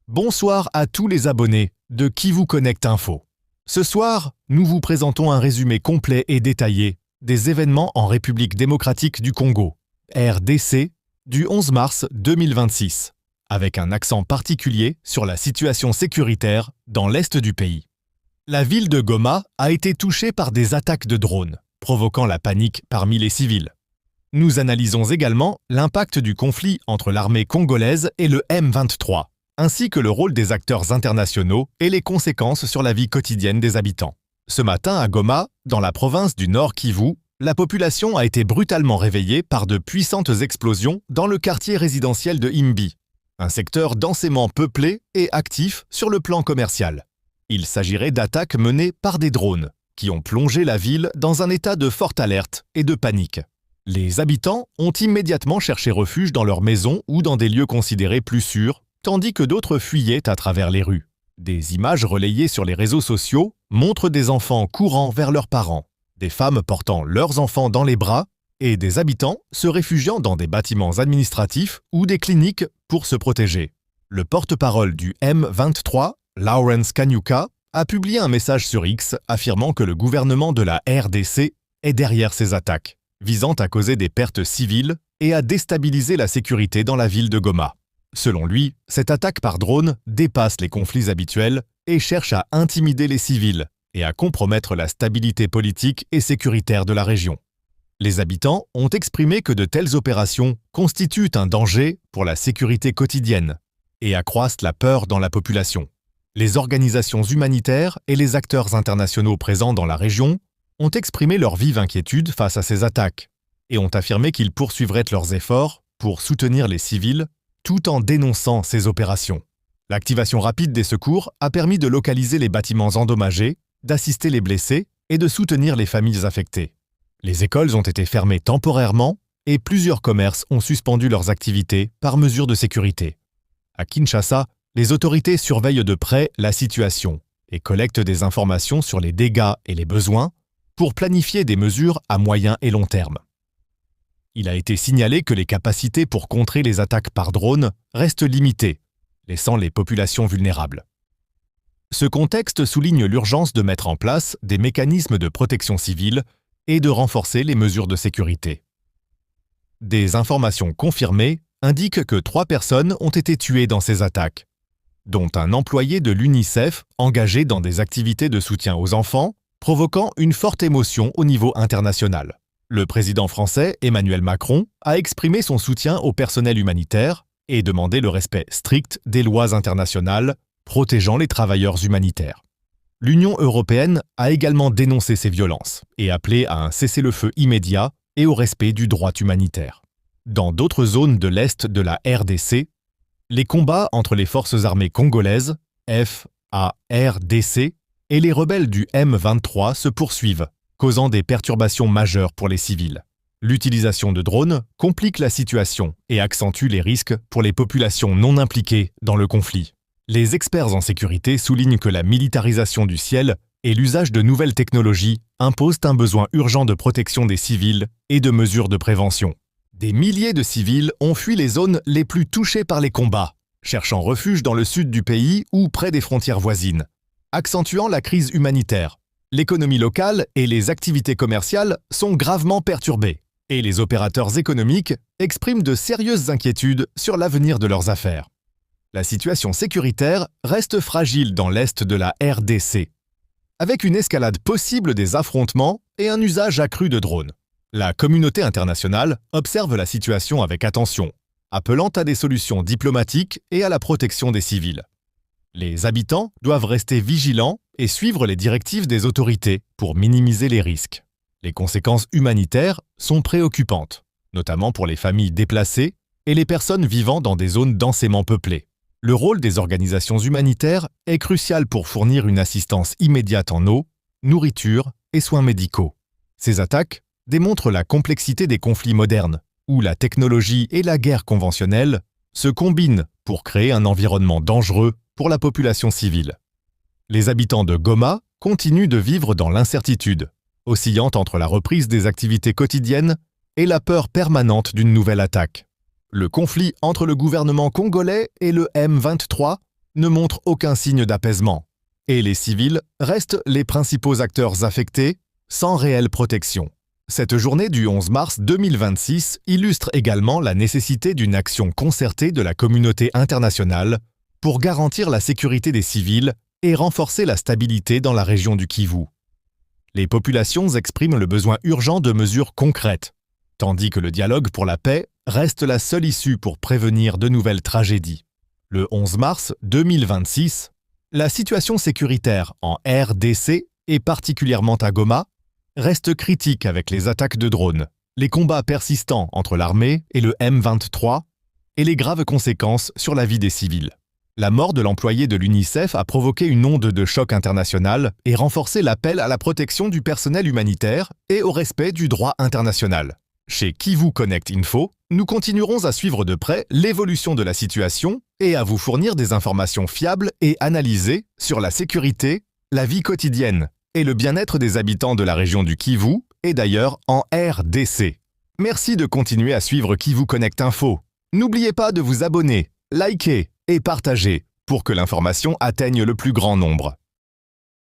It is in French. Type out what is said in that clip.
Bonsoir à tous les abonnés de Qui vous connecte info. Ce soir, nous vous présentons un résumé complet et détaillé des événements en République démocratique du Congo, RDC, du 11 mars 2026, avec un accent particulier sur la situation sécuritaire dans l'est du pays. La ville de Goma a été touchée par des attaques de drones, provoquant la panique parmi les civils. Nous analysons également l'impact du conflit entre l'armée congolaise et le M23, ainsi que le rôle des acteurs internationaux et les conséquences sur la vie quotidienne des habitants. Ce matin à Goma, dans la province du Nord Kivu, la population a été brutalement réveillée par de puissantes explosions dans le quartier résidentiel de Imbi, un secteur densément peuplé et actif sur le plan commercial. Il s'agirait d'attaques menées par des drones, qui ont plongé la ville dans un état de forte alerte et de panique. Les habitants ont immédiatement cherché refuge dans leurs maisons ou dans des lieux considérés plus sûrs, tandis que d'autres fuyaient à travers les rues. Des images relayées sur les réseaux sociaux montrent des enfants courant vers leurs parents, des femmes portant leurs enfants dans les bras et des habitants se réfugiant dans des bâtiments administratifs ou des cliniques pour se protéger. Le porte-parole du M23, Lawrence Kanyuka, a publié un message sur X affirmant que le gouvernement de la RDC est derrière ces attaques, visant à causer des pertes civiles et à déstabiliser la sécurité dans la ville de Goma. Selon lui, cette attaque par drone dépasse les conflits habituels et cherche à intimider les civils et à compromettre la stabilité politique et sécuritaire de la région. Les habitants ont exprimé que de telles opérations constituent un danger pour la sécurité quotidienne et accroissent la peur dans la population. Les organisations humanitaires et les acteurs internationaux présents dans la région ont exprimé leur vive inquiétude face à ces attaques et ont affirmé qu'ils poursuivraient leurs efforts pour soutenir les civils tout en dénonçant ces opérations. L'activation rapide des secours a permis de localiser les bâtiments endommagés, d'assister les blessés et de soutenir les familles affectées. Les écoles ont été fermées temporairement et plusieurs commerces ont suspendu leurs activités par mesure de sécurité. À Kinshasa, les autorités surveillent de près la situation et collectent des informations sur les dégâts et les besoins pour planifier des mesures à moyen et long terme. Il a été signalé que les capacités pour contrer les attaques par drone restent limitées, laissant les populations vulnérables. Ce contexte souligne l'urgence de mettre en place des mécanismes de protection civile et de renforcer les mesures de sécurité. Des informations confirmées indiquent que 3 personnes ont été tuées dans ces attaques, dont un employé de l'UNICEF engagé dans des activités de soutien aux enfants, provoquant une forte émotion au niveau international. Le président français Emmanuel Macron a exprimé son soutien au personnel humanitaire et demandé le respect strict des lois internationales protégeant les travailleurs humanitaires. L'Union européenne a également dénoncé ces violences et appelé à un cessez-le-feu immédiat et au respect du droit humanitaire. Dans d'autres zones de l'Est de la RDC, les combats entre les forces armées congolaises, FARDC, et les rebelles du M23 se poursuivent, causant des perturbations majeures pour les civils. L'utilisation de drones complique la situation et accentue les risques pour les populations non impliquées dans le conflit. Les experts en sécurité soulignent que la militarisation du ciel et l'usage de nouvelles technologies imposent un besoin urgent de protection des civils et de mesures de prévention. Des milliers de civils ont fui les zones les plus touchées par les combats, cherchant refuge dans le sud du pays ou près des frontières voisines, accentuant la crise humanitaire. L'économie locale et les activités commerciales sont gravement perturbées et les opérateurs économiques expriment de sérieuses inquiétudes sur l'avenir de leurs affaires. La situation sécuritaire reste fragile dans l'est de la RDC, avec une escalade possible des affrontements et un usage accru de drones. La communauté internationale observe la situation avec attention, appelant à des solutions diplomatiques et à la protection des civils. Les habitants doivent rester vigilants et suivre les directives des autorités pour minimiser les risques. Les conséquences humanitaires sont préoccupantes, notamment pour les familles déplacées et les personnes vivant dans des zones densément peuplées. Le rôle des organisations humanitaires est crucial pour fournir une assistance immédiate en eau, nourriture et soins médicaux. Ces attaques démontrent la complexité des conflits modernes, où la technologie et la guerre conventionnelle se combinent pour créer un environnement dangereux pour la population civile. Les habitants de Goma continuent de vivre dans l'incertitude, oscillant entre la reprise des activités quotidiennes et la peur permanente d'une nouvelle attaque. Le conflit entre le gouvernement congolais et le M23 ne montre aucun signe d'apaisement, et les civils restent les principaux acteurs affectés, sans réelle protection. Cette journée du 11 mars 2026 illustre également la nécessité d'une action concertée de la communauté internationale pour garantir la sécurité des civils et renforcer la stabilité dans la région du Kivu. Les populations expriment le besoin urgent de mesures concrètes, tandis que le dialogue pour la paix reste la seule issue pour prévenir de nouvelles tragédies. Le 11 mars 2026, la situation sécuritaire en RDC, et particulièrement à Goma, reste critique avec les attaques de drones, les combats persistants entre l'armée et le M23 et les graves conséquences sur la vie des civils. La mort de l'employé de l'UNICEF a provoqué une onde de choc international et renforcé l'appel à la protection du personnel humanitaire et au respect du droit international. Chez Kivu Connect Info, nous continuerons à suivre de près l'évolution de la situation et à vous fournir des informations fiables et analysées sur la sécurité, la vie quotidienne et le bien-être des habitants de la région du Kivu et d'ailleurs en RDC. Merci de continuer à suivre Kivu Connect Info. N'oubliez pas de vous abonner, liker et partager pour que l'information atteigne le plus grand nombre.